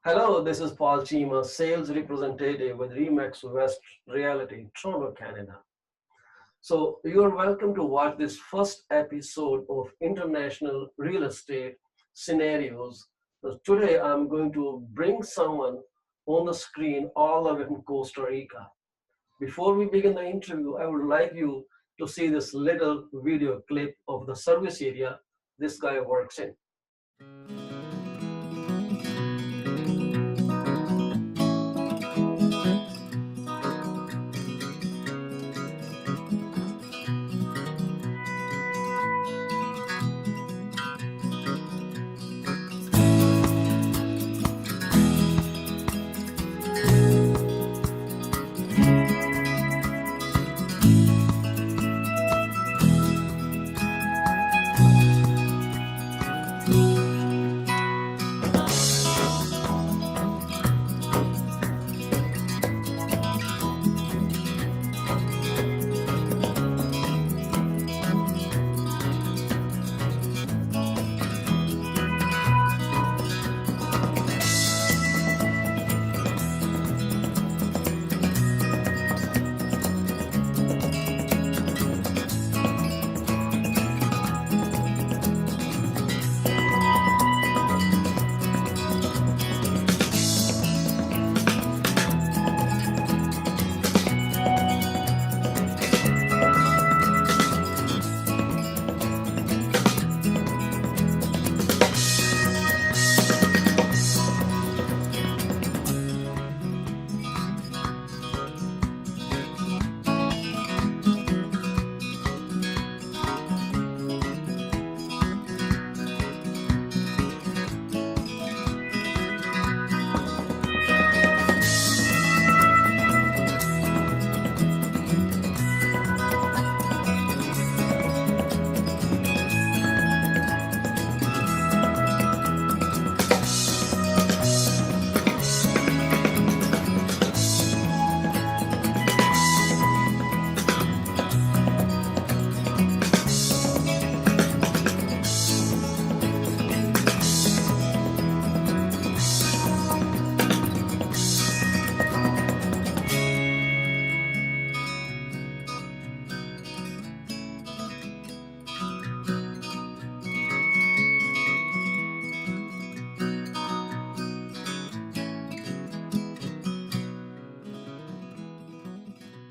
Hello, this is Paul Chima, sales representative with Remax West Reality, Toronto, Canada. So, you are welcome to watch this first episode of International Real Estate Scenarios. Today, I'm going to bring someone on the screen all the way from Costa Rica. Before we begin the interview, I would like you to see this little video clip of the service area this guy works in.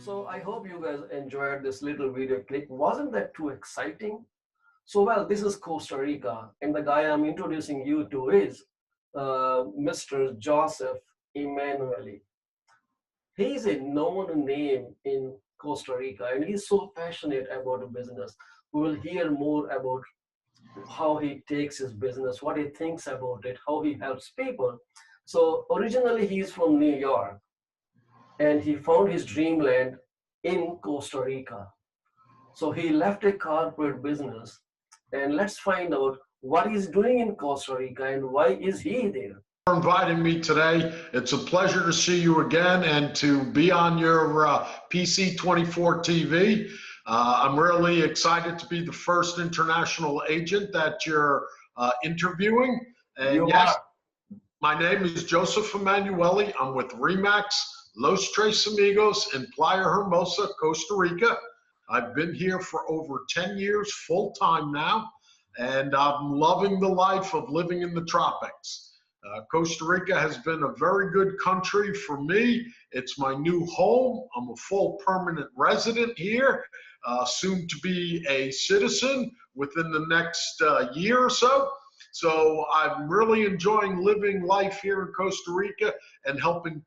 So I hope you guys enjoyed this little video clip. Wasn't that too exciting? So well, this is Costa Rica, and the guy I'm introducing you to is Mr. Joseph Emanuelli. He's a known name in Costa Rica, and he's so passionate about business. We will hear more about how he takes his business, what he thinks about it, how he helps people. So originally he's from New York, and he found his dreamland in Costa Rica. So he left a corporate business, and let's find out what he's doing in Costa Rica and why is he there. For inviting me today. It's a pleasure to see you again and to be on your PC24 TV. I'm really excited to be the first international agent that you're interviewing. And You yes, are. my name is Joseph Emanuelli. I'm with Remax Los Tres Amigos in Playa Hermosa, Costa Rica. I've been here for over 10 years full time now, and I'm loving the life of living in the tropics. Costa Rica has been a very good country for me. It's my new home. I'm a full permanent resident here, soon to be a citizen within the next year or so. So I'm really enjoying living life here in Costa Rica and helping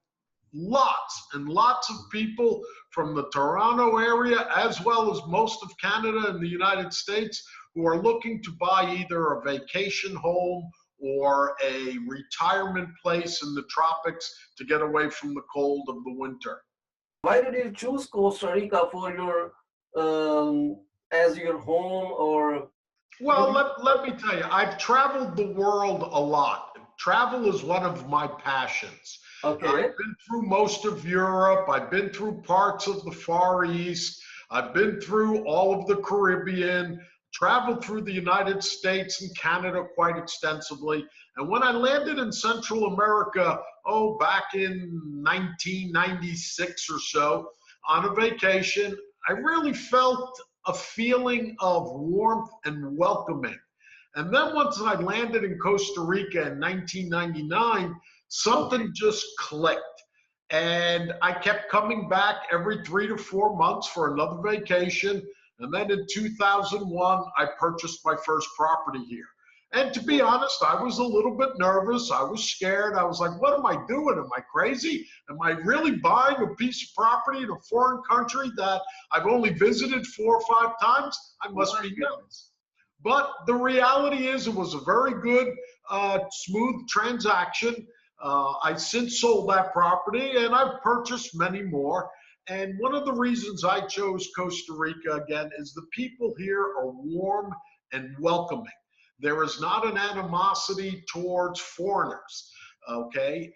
lots and lots of people from the Toronto area, as well as most of Canada and the United States, who are looking to buy either a vacation home or a retirement place in the tropics to get away from the cold of the winter. Why did you choose Costa Rica for your as your home or? Well, let me tell you, I've traveled the world a lot. Travel is one of my passions. Okay. I've been through most of Europe. I've been through parts of the Far East. I've been through all of the Caribbean, traveled through the United States and Canada quite extensively. And when I landed in Central America, oh, back in 1996 or so, on a vacation, I really felt a feeling of warmth and welcoming. And then once I landed in Costa Rica in 1999, Okay. something just clicked. And I kept coming back every 3 to 4 months for another vacation. And then in 2001, I purchased my first property here. And to be honest, I was a little bit nervous. I was scared. I was like, what am I doing? Am I crazy? Am I really buying a piece of property in a foreign country that I've only visited 4 or 5 times? I must My be goodness. nuts. But the reality is, it was a very good, smooth transaction. I since sold that property and I've purchased many more. And one of the reasons I chose Costa Rica again is the people here are warm and welcoming. There is not an animosity towards foreigners. Okay,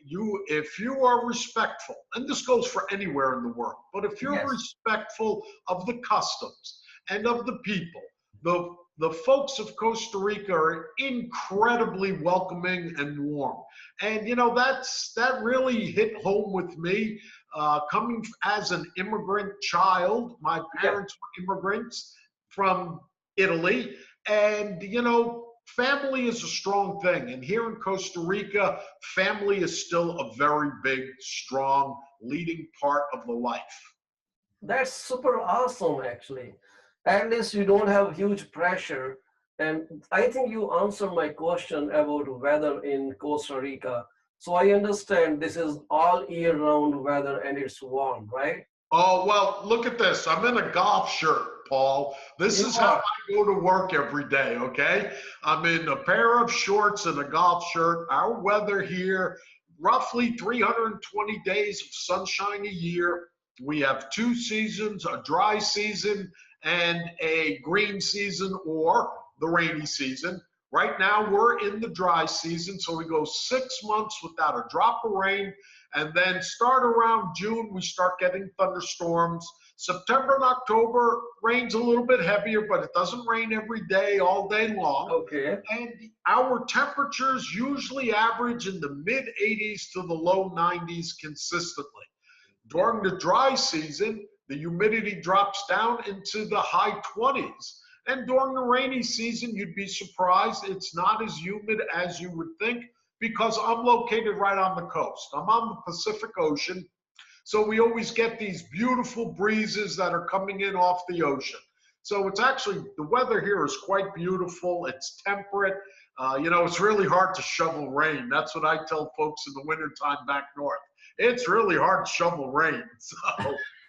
if you are respectful, and this goes for anywhere in the world, but if you're Yes. respectful of the customs and of the people, the folks of Costa Rica are incredibly welcoming and warm. And that really hit home with me. Coming as an immigrant child, my Yeah. parents were immigrants from Italy, and family is a strong thing. And here in Costa Rica, family is still a very big, strong, leading part of the life. That's super awesome, actually. At least you don't have huge pressure. And I think you answered my question about weather in Costa Rica. So I understand this is all year round weather and it's warm, right? Oh, well, look at this. I'm in a golf shirt, Paul. This You is how are. I go to work every day, okay? I'm in a pair of shorts and a golf shirt. Our weather here, roughly 320 days of sunshine a year. We have 2 seasons, a dry season and a green season, or the rainy season. Right now, we're in the dry season, so we go 6 months without a drop of rain. And then start around June, we start getting thunderstorms. September and October rains a little bit heavier, but it doesn't rain every day, all day long. Okay. And our temperatures usually average in the mid 80s to the low 90s consistently. During the dry season, the humidity drops down into the high 20s. And during the rainy season, you'd be surprised it's not as humid as you would think, because I'm located right on the coast. I'm on the Pacific Ocean. So we always get these beautiful breezes that are coming in off the ocean. So it's actually, the weather here is quite beautiful. It's temperate. It's really hard to shovel rain. That's what I tell folks in the wintertime back north. It's really hard to shovel rain. So,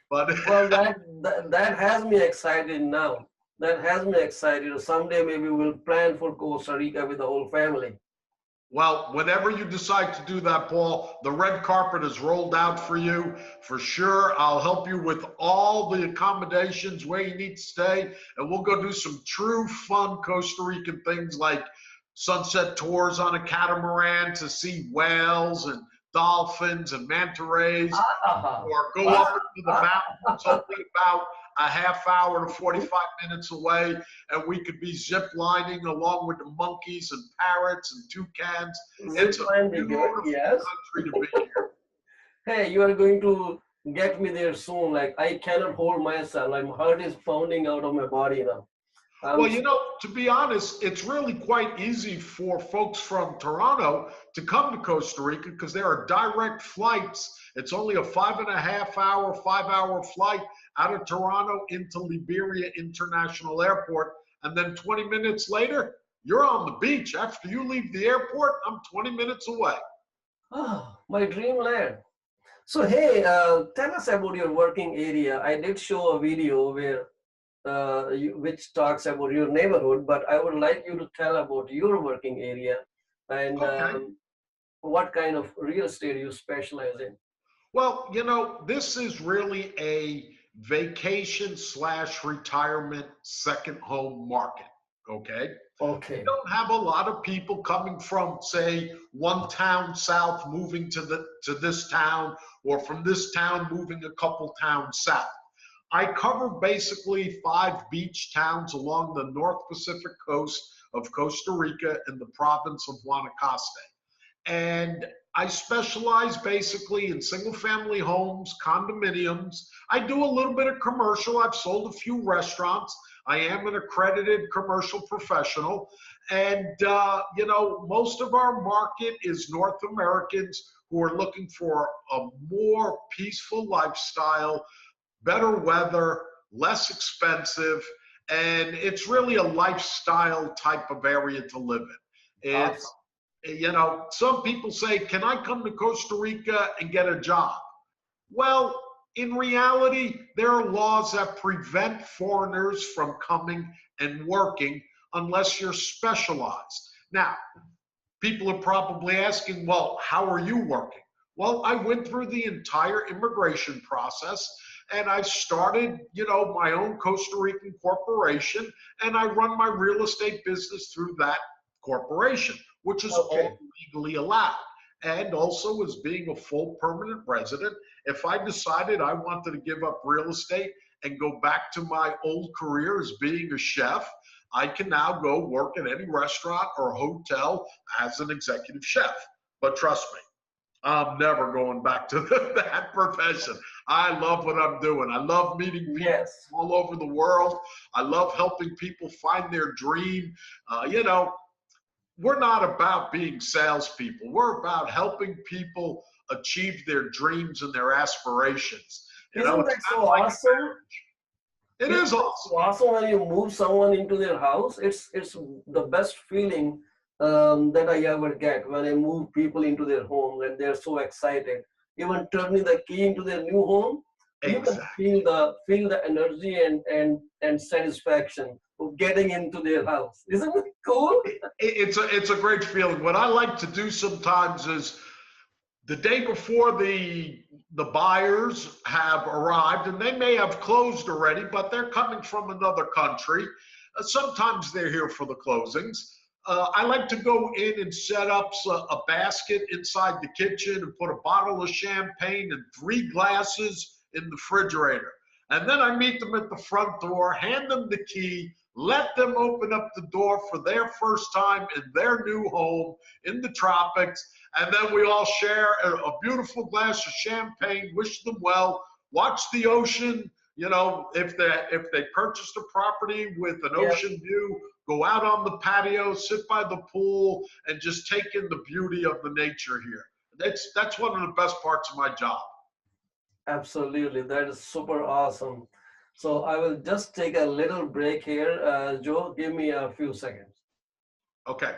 but Well, that has me excited now. That has me excited. Someday maybe we'll plan for Costa Rica with the whole family. well, whenever you decide to do that, Paul, the red carpet is rolled out for you. For sure, I'll help you with all the accommodations, where you need to stay, and we'll go do some true fun Costa Rican things like sunset tours on a catamaran to see whales and dolphins and manta rays, Ah, or go up ah, into the ah, mountains only about a half hour to 45 minutes away, and we could be zip lining along with the monkeys and parrots and toucans. zip It's a line be good. beautiful Yes. country to be here. Hey, you are going to get me there soon. Like I cannot hold myself. My heart is pounding out of my body now. Well, I'm to be honest, it's really quite easy for folks from Toronto to come to Costa Rica because there are direct flights. It's only a 5.5 hour, 5 hour flight out of Toronto into Liberia International Airport. And then 20 minutes later, you're on the beach. After you leave the airport, I'm 20 minutes away. my dreamland. So hey, tell us about your working area. I did show a video where which talks about your neighborhood, but I would like you to tell about your working area and Okay. what kind of real estate you specialize in. Well, this is really a vacation slash retirement second home market. Okay. We Okay. don't have a lot of people coming from, say, one town south moving to this town, or from this town moving a couple towns south. I cover basically 5 beach towns along the North Pacific coast of Costa Rica in the province of Guanacaste. And I specialize basically in single family homes, condominiums. I do a little bit of commercial. I've sold a few restaurants. I am an accredited commercial professional. And, most of our market is North Americans who are looking for a more peaceful lifestyle, better weather, less expensive, and it's really a lifestyle type of area to live in. Awesome. Some people say, can I come to Costa Rica and get a job? Well, in reality, there are laws that prevent foreigners from coming and working unless you're specialized. Now, people are probably asking, well, how are you working? Well, I went through the entire immigration process, and I've started, my own Costa Rican corporation, and I run my real estate business through that corporation, which is all legally allowed. And also, as being a full permanent resident, if I decided I wanted to give up real estate and go back to my old career as being a chef, I can now go work at any restaurant or hotel as an executive chef. But trust me, I'm never going back to that profession. I love what I'm doing. I love meeting people all over the world. I love helping people find their dream. We're not about being salespeople. We're about helping people achieve their dreams and their aspirations. Isn't that so awesome? It is awesome. Awesome when you move someone into their house. It's the best feeling that I ever get when I move people into their home and they're so excited. Even turning the key into their new home, you can feel the energy and satisfaction of getting into their house. Isn't it cool? It's a great feeling. What I like to do sometimes is the day before the buyers have arrived, and they may have closed already, but they're coming from another country. Sometimes they're here for the closings. I like to go in and set up a basket inside the kitchen and put a bottle of champagne and 3 glasses in the refrigerator. And then I meet them at the front door, hand them the key, let them open up the door for their first time in their new home in the tropics. And then we all share a beautiful glass of champagne, wish them well, watch the ocean. If they purchased a property with an ocean view, go out on the patio, sit by the pool, and just take in the beauty of the nature here. That's one of the best parts of my job. Absolutely, that is super awesome. So I will just take a little break here. Joe, give me a few seconds. Okay.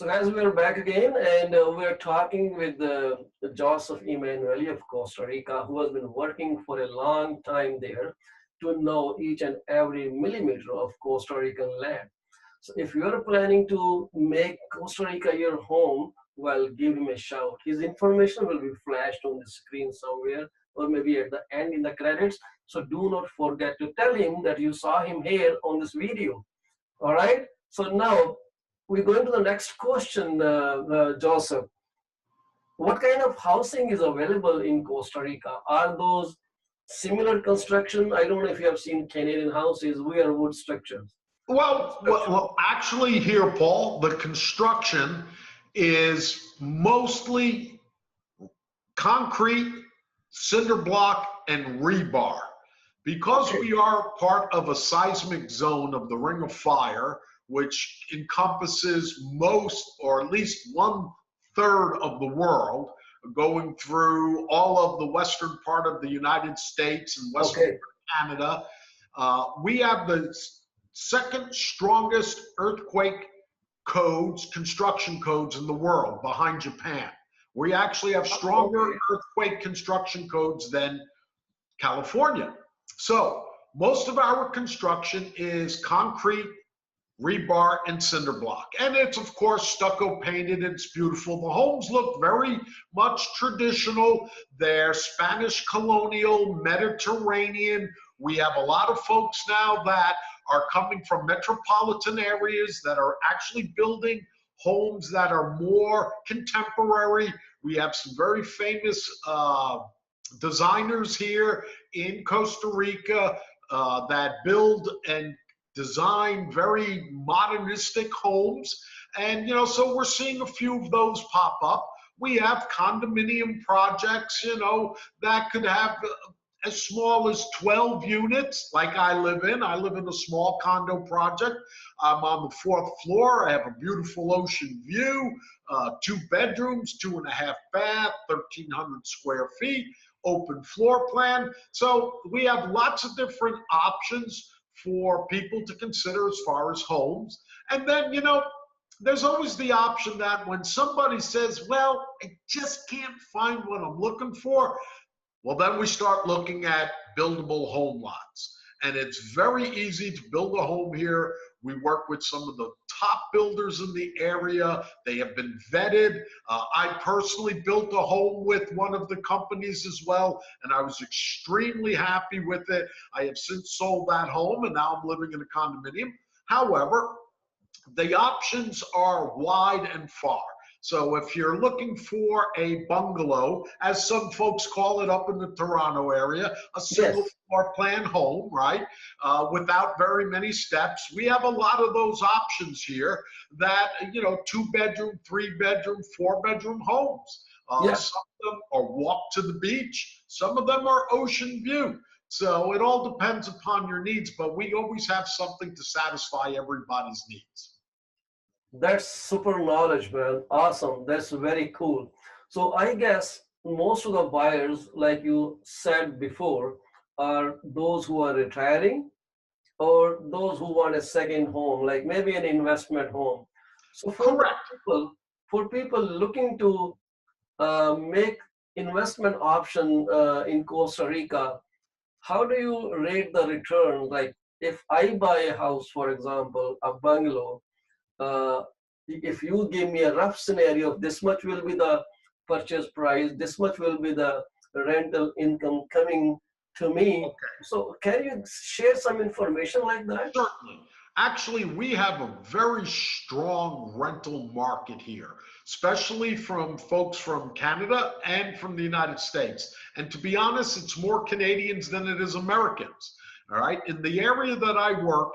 guys, we're back again, and we're talking with Joseph Emanuelli of Costa Rica, who has been working for a long time there to know each and every millimeter of Costa Rican land. So if you're planning to make Costa Rica your home, well, give him a shout. His information will be flashed on the screen somewhere, or maybe at the end in the credits. So do not forget to tell him that you saw him here on this video. All right. So now we're going to the next question, Joseph. What kind of housing is available in Costa Rica? Are those similar construction? I don't know if you have seen Canadian houses. We are wood structures. Well, actually here, Paul, the construction is mostly concrete, cinder block, and rebar. Because we are part of a seismic zone of the Ring of Fire, which encompasses most, or at least 1/3 of the world, going through all of the western part of the United States and western Canada, we have the second strongest earthquake codes, construction codes in the world, behind Japan. We actually have stronger earthquake construction codes than California. So most of our construction is concrete, rebar, and cinder block. And it's, of course, stucco painted. It's beautiful. The homes look very much traditional. They're Spanish colonial, Mediterranean. We have a lot of folks now that are coming from metropolitan areas that are actually building homes that are more contemporary. We have some very famous designers here in Costa Rica that build and design very modernistic homes. And, so we're seeing a few of those pop up. We have condominium projects, that could have as small as 12 units, like I live in. I live in a small condo project. I'm on the 4th floor. I have a beautiful ocean view, 2 bedrooms, 2.5 bath, 1,300 square feet, open floor plan. So we have lots of different options for people to consider as far as homes. And then, there's always the option that when somebody says, well, I just can't find what I'm looking for, well, then we start looking at buildable home lots. And it's very easy to build a home here. We work with some of the top builders in the area. They have been vetted. I personally built a home with one of the companies as well, and I was extremely happy with it. I have since sold that home, and now I'm living in a condominium. However, the options are wide and far. So if you're looking for a bungalow, as some folks call it up in the Toronto area, a single floor plan home, right, without very many steps, we have a lot of those options here that, 2-bedroom, 3-bedroom, 4-bedroom homes. Some of them are walk to the beach. Some of them are ocean view. So it all depends upon your needs, but we always have something to satisfy everybody's needs. That's super knowledge, man. Awesome. That's very cool. So I guess most of the buyers, like you said before, are those who are retiring or those who want a second home, like maybe an investment home. So for people looking to make investment option in Costa Rica, how do you rate the return? Like if I buy a house, for example, a bungalow, if you give me a rough scenario of this much will be the purchase price, this much will be the rental income coming to me. So can you share some information like that? Certainly. Actually, we have a very strong rental market here, especially from folks from Canada and from the United States. And to be honest, it's more Canadians than it is Americans. All right. In the area that I work,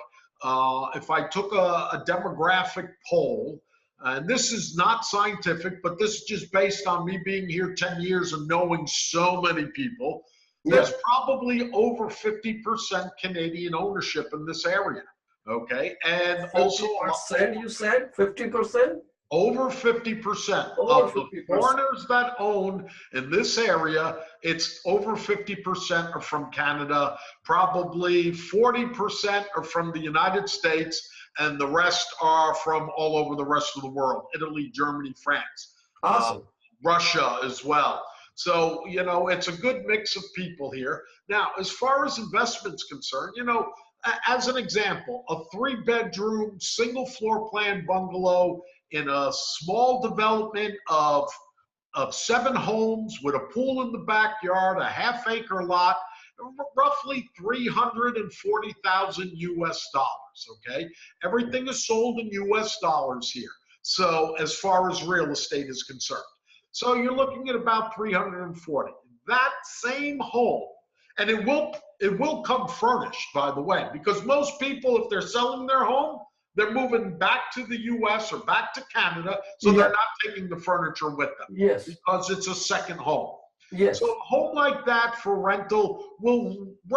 if I took a demographic poll, and this is not scientific, but this is just based on me being here 10 years and knowing so many people, there's probably over 50% Canadian ownership in this area. Okay, and also you said 50%? Over 50% Over of the 50%. foreigners that own in this area, it's over 50% are from Canada. Probably 40% are from the United States, and the rest are from all over the rest of the world: Italy, Germany, France, uh, Awesome. Russia as well. So, it's a good mix of people here. Now, as far as investments concerned, as an example, a 3-bedroom, single floor plan bungalow in a small development of 7 homes with a pool in the backyard, a half-acre lot, roughly 340,000 US dollars. Okay, everything is sold in US dollars here. So as far as real estate is concerned, so you're looking at about 340. That same home, and it will come furnished, by the way, because most people, if they're selling their home, they're moving back to the US or back to Canada, so they're Yeah. not taking the furniture with them Yes. because it's a second home. So Yes. a home like that for rental will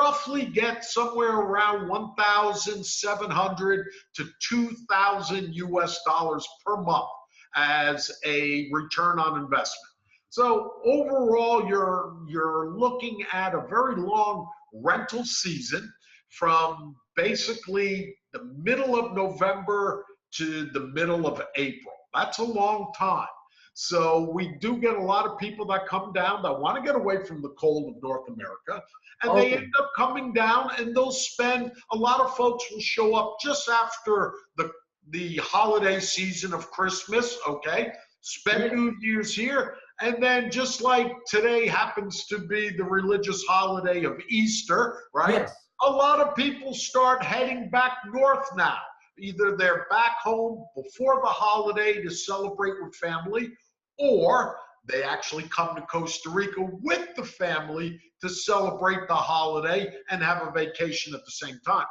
roughly get somewhere around 1,700 to 2,000 US dollars per month as a return on investment. So overall, you're looking at a very long rental season from basically the middle of November to the middle of April. That's a long time. So we do get a lot of people that come down that want to get away from the cold of North America, and they Okay. end up coming down, and they'll spend, a lot of folks will show up just after the holiday season of Christmas, okay? Spend Yeah. New Year's here, and then just like today happens to be the religious holiday of Easter, right? Yes. A lot of people start heading back north now. Either they're back home before the holiday to celebrate with family, or they actually come to Costa Rica with the family to celebrate the holiday and have a vacation at the same time.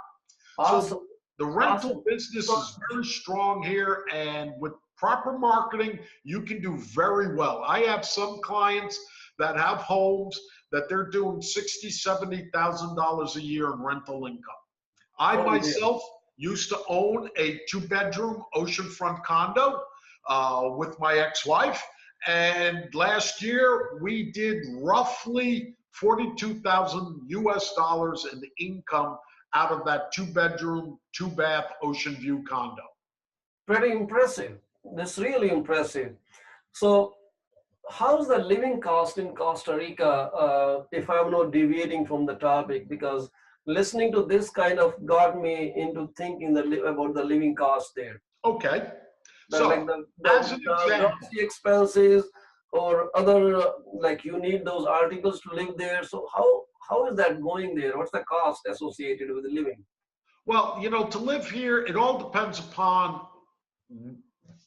So Awesome. the rental Awesome. business So, is very strong here, and with proper marketing, you can do very well. I have some clients that have homes that they're doing $60,000, $70,000 a year in rental income. I oh yeah. myself used to own a 2-bedroom oceanfront condo with my ex-wife, and last year we did roughly 42,000 US dollars in income out of that 2-bedroom, 2-bath ocean view condo. Pretty impressive. That's really impressive. So, how's the living cost in Costa Rica? If I'm not deviating from the topic, because listening to this kind of got me into thinking about the living cost there. Okay, Like so as an the example, grocery expenses or other like you need those articles to live there. So how is that going there? What's the cost associated with living? well, to live here, it all depends upon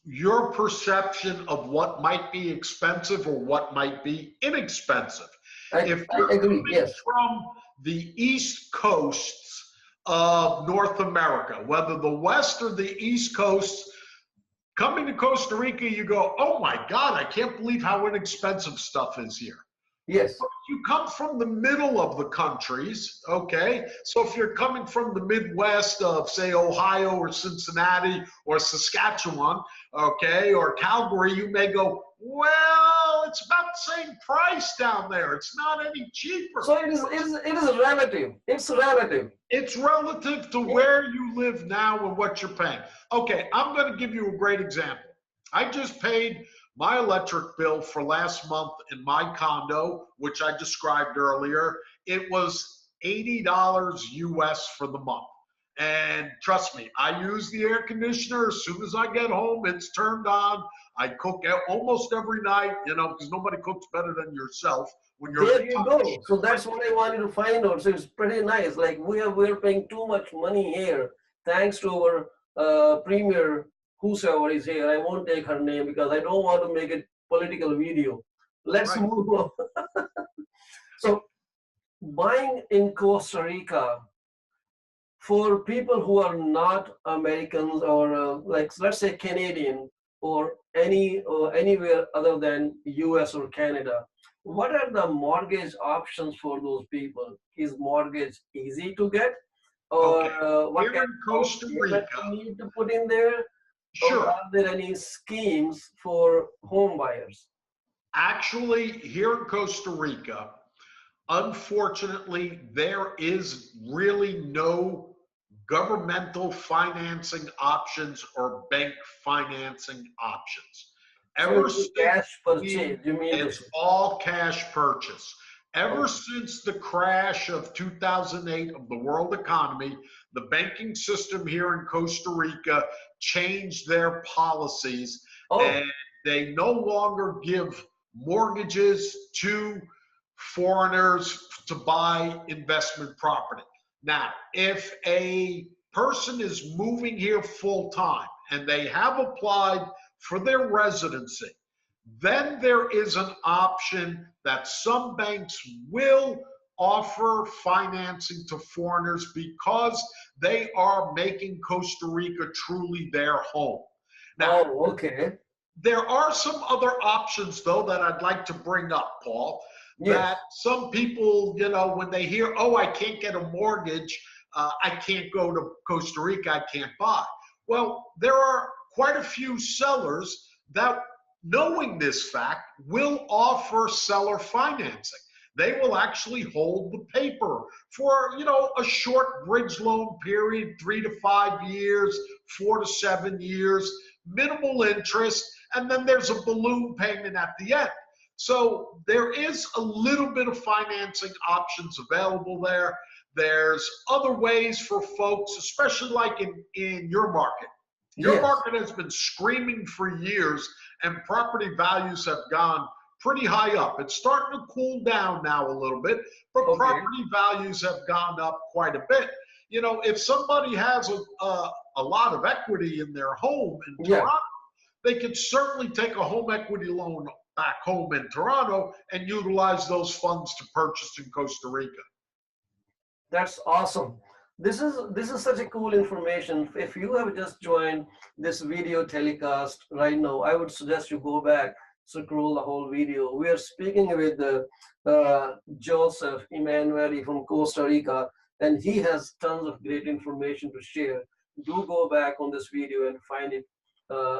your perception of what might be expensive or what might be inexpensive. If I you're agree. coming Yes. from the East Coasts of North America, whether the West or the East Coast, coming to Costa Rica, you go, oh my God, I can't believe how inexpensive stuff is here. Yes. You come from the middle of the countries, okay? So if you're coming from the Midwest of, say, Ohio or Cincinnati or Saskatchewan, okay, or Calgary, you may go, well, it's about the same price down there. It's not any cheaper. So it is relative. It's relative. It's relative to where you live now and what you're paying. Okay, I'm going to give you a great example. I just paid my electric bill for last month in my condo, which I described earlier. It was $80 US for the month. And trust me, I use the air conditioner. As soon as I get home, it's turned on. I cook almost every night, because nobody cooks better than yourself when you're There in you touch. go. So that's what I wanted to find out. So it's pretty nice. Like we're paying too much money here, thanks to our premier, whosoever is here. I won't take her name because I don't want to make it political video. Let's Right. move on. So buying in Costa Rica for people who are not Americans or like let's say Canadian or anywhere other than US or Canada, what are the mortgage options for those people? Is mortgage easy to get, or Okay. what Here kind in of Costa payment Rica, you need to put in there? or Sure. are there any schemes for home buyers? Actually, here in Costa Rica, unfortunately, there is really no governmental financing options or bank financing options. So Ever it's a since cash purchase, you mean to it's say? all cash purchase. Ever Okay. since the crash of 2008 of the world economy, the banking system here in Costa Rica changed their policies, and Oh, they no longer give mortgages to foreigners to buy investment property. Now, if a person is moving here full time and they have applied for their residency, then there is an option that some banks will offer financing to foreigners because they are making Costa Rica truly their home. Now, oh, okay. there are some other options, though, that I'd like to bring up, Paul, that Yes. some people, when they hear, oh, I can't get a mortgage, I can't go to Costa Rica, I can't buy. Well, there are quite a few sellers that, knowing this fact, will offer seller financing. They will actually hold the paper for, a short bridge loan period, 3 to 5 years, 4 to 7 years, minimal interest, and then there's a balloon payment at the end. So there is a little bit of financing options available there. There's other ways for folks, especially like in your market. Your Yes. market has been screaming for years, and property values have gone pretty high up. It's starting to cool down now a little bit, but Okay. property values have gone up quite a bit. If somebody has a lot of equity in their home in Yeah. Toronto, they could certainly take a home equity loan back home in Toronto and utilize those funds to purchase in Costa Rica. That's awesome. This is such a cool information. If you have just joined this video telecast right now, I would suggest you go back, scroll the whole video. We are speaking with Joseph Emanuelli from Costa Rica, and he has tons of great information to share. Do go back on this video and find it.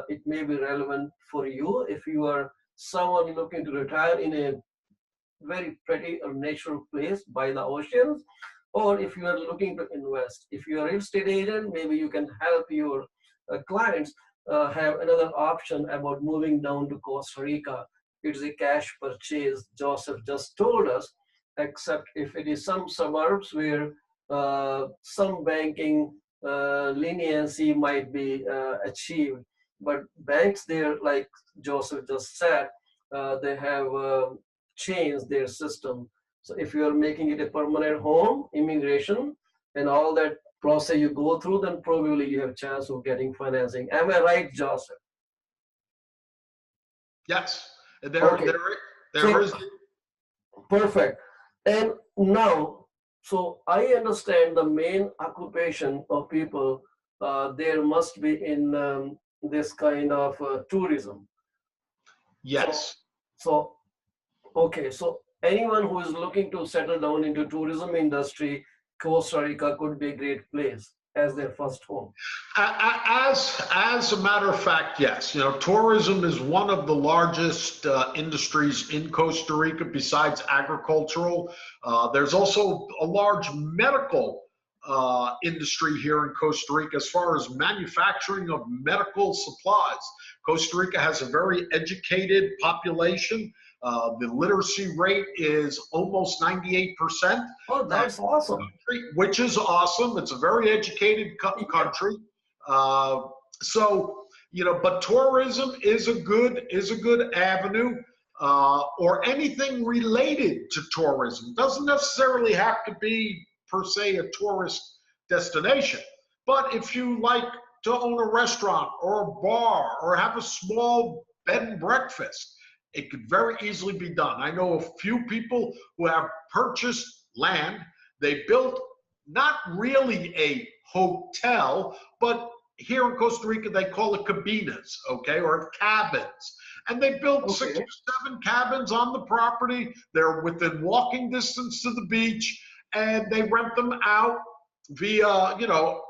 It may be relevant for you if you are someone looking to retire in a very pretty or natural place by the oceans, or if you are looking to invest. If you are a real estate agent, maybe you can help your clients have another option about moving down to Costa Rica. It is a cash purchase, Joseph just told us, except if it is some suburbs where some banking leniency might be achieved. But banks there, like Joseph just said, they have changed their system. So if you are making it a permanent home, immigration, and all that process you go through, then probably you have a chance of getting financing. Am I right, Joseph? Yes, Okay, there so is. perfect. And now, so I understand the main occupation of people there must be in this kind of tourism. So, Yes. so okay, so anyone who is looking to settle down into tourism industry, Costa Rica could be a great place as their first home. As a matter of fact, yes. Tourism is one of the largest industries in Costa Rica besides agricultural. There's also a large medical industry here in Costa Rica as far as manufacturing of medical supplies. Costa Rica has a very educated population. The literacy rate is almost 98%. Oh, that's awesome. Which is awesome. It's a very educated Yeah. country. Uh, but tourism is a good avenue, or anything related to tourism. Doesn't necessarily have to be per se a tourist destination. But if you like to own a restaurant or a bar or have a small bed and breakfast, it could very easily be done. I know a few people who have purchased land. They built not really a hotel, but here in Costa Rica, they call it cabinas, okay, or cabins. And they built six Okay. or seven cabins on the property. They're within walking distance to the beach, and they rent them out via,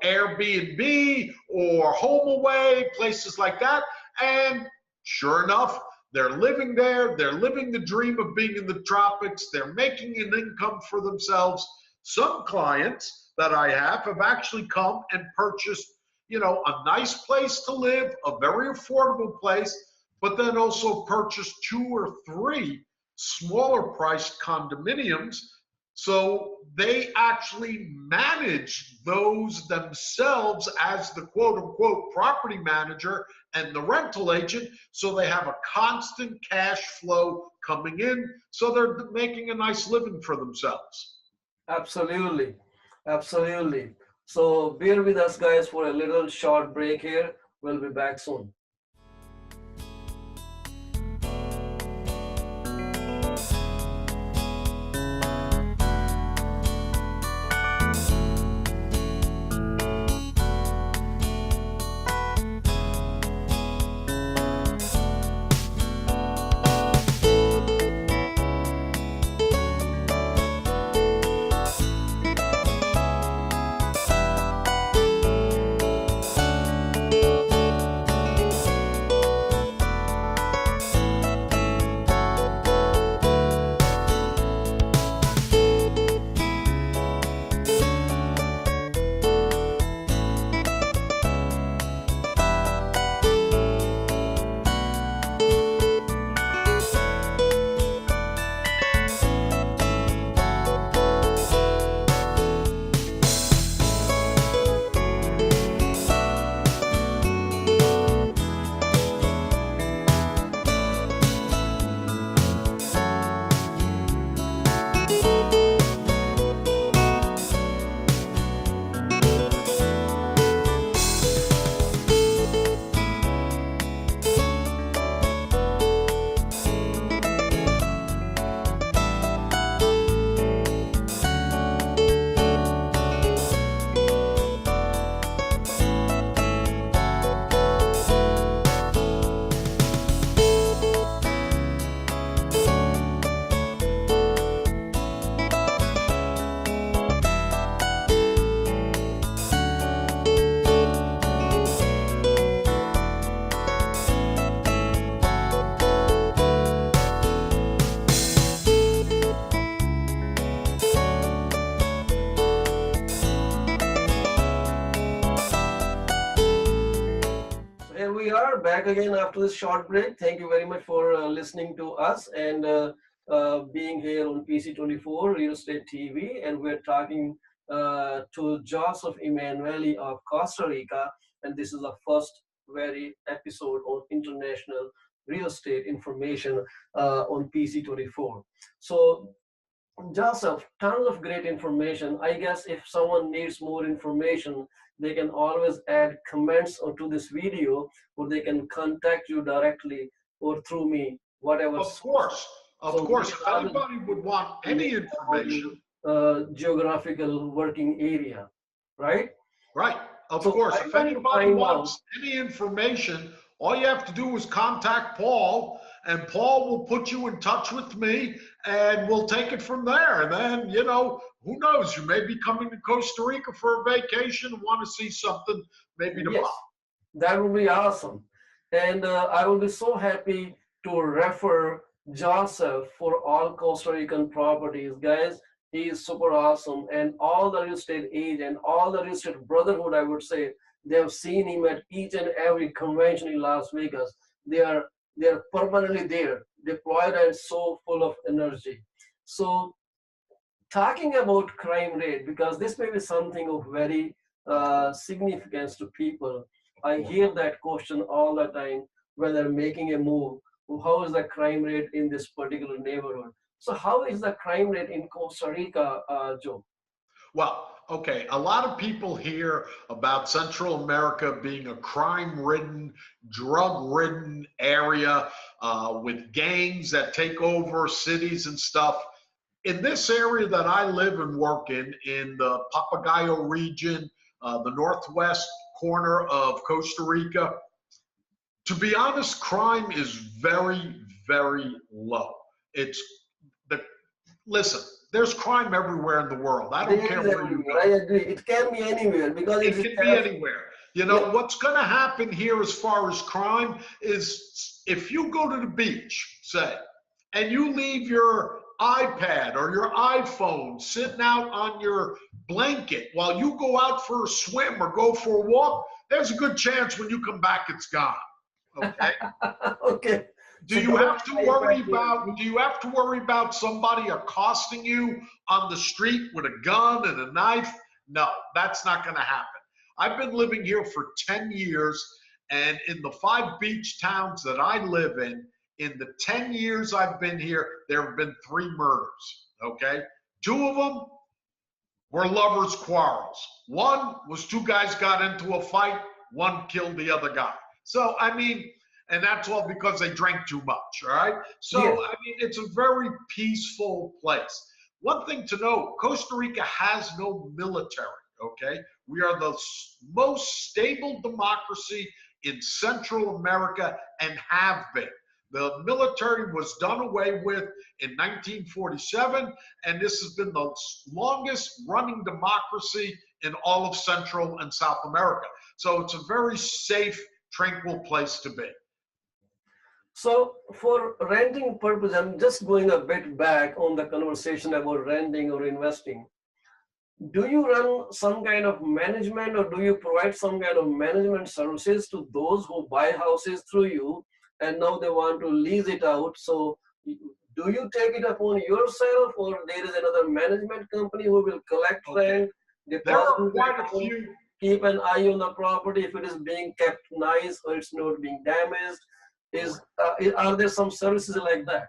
Airbnb or HomeAway, places like that. And sure enough, they're living there. They're living the dream of being in the tropics. They're making an income for themselves. Some clients that I have actually come and purchased, a nice place to live, a very affordable place, but then also purchased 2 or 3 smaller priced condominiums. So they actually manage those themselves as the quote unquote property manager and the rental agent. So they have a constant cash flow coming in. So they're making a nice living for themselves. Absolutely. Absolutely. So bear with us, guys, for a little short break here. We'll be back soon. Here we are back again after this short break. Thank you very much for listening to us and being here on PC24 Real Estate TV. And we're talking to Joseph Emanuelli of Costa Rica. And this is the first very episode on international real estate information on PC24. So Joseph, tons of great information. I guess if someone needs more information, they can always add comments onto this video, or they can contact you directly or through me, whatever. Of course. Of So course. we If are anybody would want any information. geographical working area, right? Right. Of So course. I If want to anybody find out. wants any information, all you have to do is contact Paul, and Paul will put you in touch with me, and we'll take it from there. And then, who knows? You may be coming to Costa Rica for a vacation and want to see something maybe tomorrow. Yes, that would be awesome. And I will be so happy to refer Joseph for all Costa Rican properties. Guys, he is super awesome. And all the real estate agent, all the real estate brotherhood, I would say, they have seen him at each and every convention in Las Vegas. They are permanently there, deployed and so full of energy. So talking about crime rate, because this may be something of very significance to people. I hear that question all the time when they're making a move. How is the crime rate in this particular neighborhood? So how is the crime rate in Costa Rica, Joe? Well, okay, a lot of people hear about Central America being a crime-ridden, drug-ridden area with gangs that take over cities and stuff. In this area that I live and work in the Papagayo region, the northwest corner of Costa Rica, to be honest, crime is very, very low. It's the Listen, there's crime everywhere in the world. I don't There care is where you everywhere. go. I agree. It can be anywhere because It it's can be self. anywhere. You Yeah. know, what's going to happen here as far as crime is if you go to the beach, say, and you leave your iPad or your iPhone sitting out on your blanket while you go out for a swim or go for a walk, there's a good chance when you come back, it's gone. Okay. Okay. So don't Do you have to worry about somebody accosting you on the street with a gun and a knife? No, that's not going to happen. I've been living here for 10 years, and in the 5 beach towns that I live in the 10 years I've been here, there have been 3 murders. Okay. 2 of them were lovers' quarrels. One was 2 guys got into a fight, one killed the other guy. So, I mean, and that's all because they drank too much, all right? So, Yes. I mean, it's a very peaceful place. One thing to know, Costa Rica has no military, okay? We are the most stable democracy in Central America and have been. The military was done away with in 1947, and this has been the longest running democracy in all of Central and South America. So it's a very safe, tranquil place to be. So for renting purpose, I'm just going a bit back on the conversation about renting or investing. Do you run some kind of management or do you provide some kind of management services to those who buy houses through you and now they want to lease it out? So do you take it upon yourself or there is another management company who will collect rent, There are deposit quite a it, few. keep an eye on the property if it is being kept nice or it's not being damaged? Are there some services like that?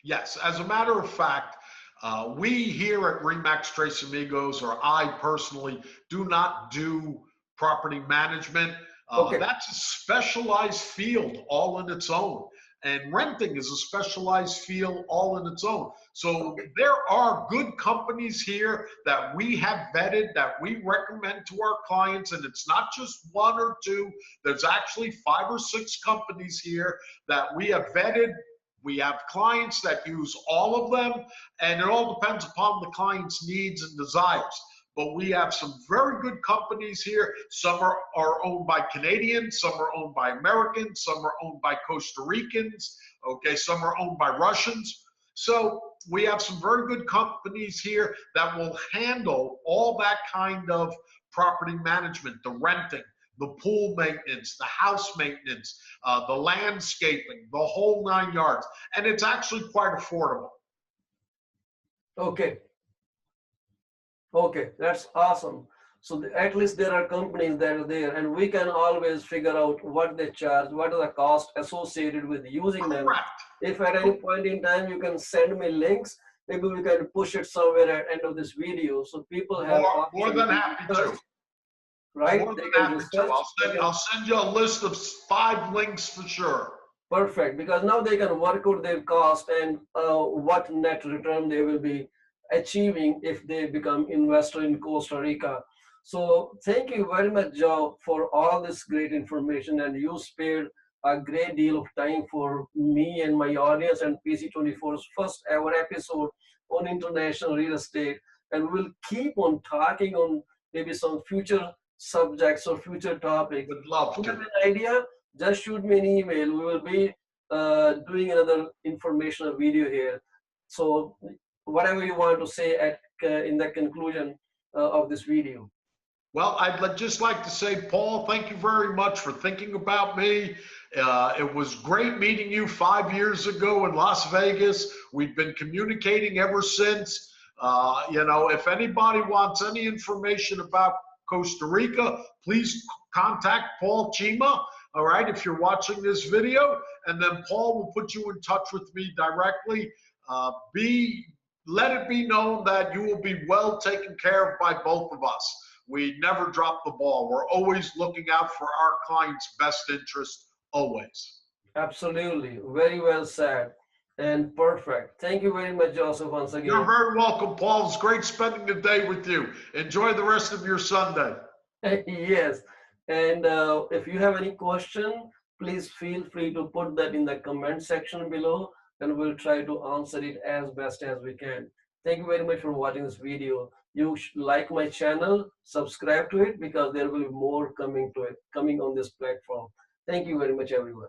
Yes, as a matter of fact, we here at Remax Tres Amigos, or I personally, do not do property management. Okay. That's a specialized field all in its own. And renting is a specialized field all in its own. So there are good companies here that we have vetted, that we recommend to our clients. And it's not just 1 or 2. There's actually 5 or 6 companies here that we have vetted. We have clients that use all of them, and it all depends upon the client's needs and desires. But we have some very good companies here. Some are owned by Canadians, some are owned by Americans, some are owned by Costa Ricans, okay, some are owned by Russians. So we have some very good companies here that will handle all that kind of property management, the renting, the pool maintenance, the house maintenance, the landscaping, the whole 9 yards. And it's actually quite affordable. Okay. Okay, that's awesome. So at least there are companies that are there and we can always figure out what they charge, what are the costs associated with using them. Correct. If at any point in time you can send me links, maybe we can push it somewhere at the end of this video so people have More than happy to. Right? More than happy to. I'll send you a list of 5 links for sure. Perfect, because now they can work out their cost and what net return they will be achieving if they become investor in Costa Rica. So thank you very much, Joe, for all this great information, and you spared a great deal of time for me and my audience and PC24's first ever episode on international real estate. And we'll keep on talking on maybe some future subjects or future topics. Would love to. If you have an idea, just shoot me an email. We will be doing another informational video here. So whatever you want to say at in the conclusion of this video. Well, I'd just like to say, Paul, thank you very much for thinking about me. It was great meeting you 5 years ago in Las Vegas. We've been communicating ever since. You know, if anybody wants any information about Costa Rica, please contact Paul Chima, all right, if you're watching this video, and then Paul will put you in touch with me directly. Let it be known that you will be well taken care of by both of us. We never drop the ball. We're always looking out for our clients' best interest, always. Absolutely. Very well said and perfect. Thank you very much, Joseph, once again. You're very welcome, Paul. It's great spending the day with you. Enjoy the rest of your Sunday. Yes. And if you have any question, please feel free to put that in the comment section below and we'll try to answer it as best as we can. Thank you very much for watching this video. You should like my channel, subscribe to it, because there will be more coming to it, coming on this platform. Thank you very much, everyone.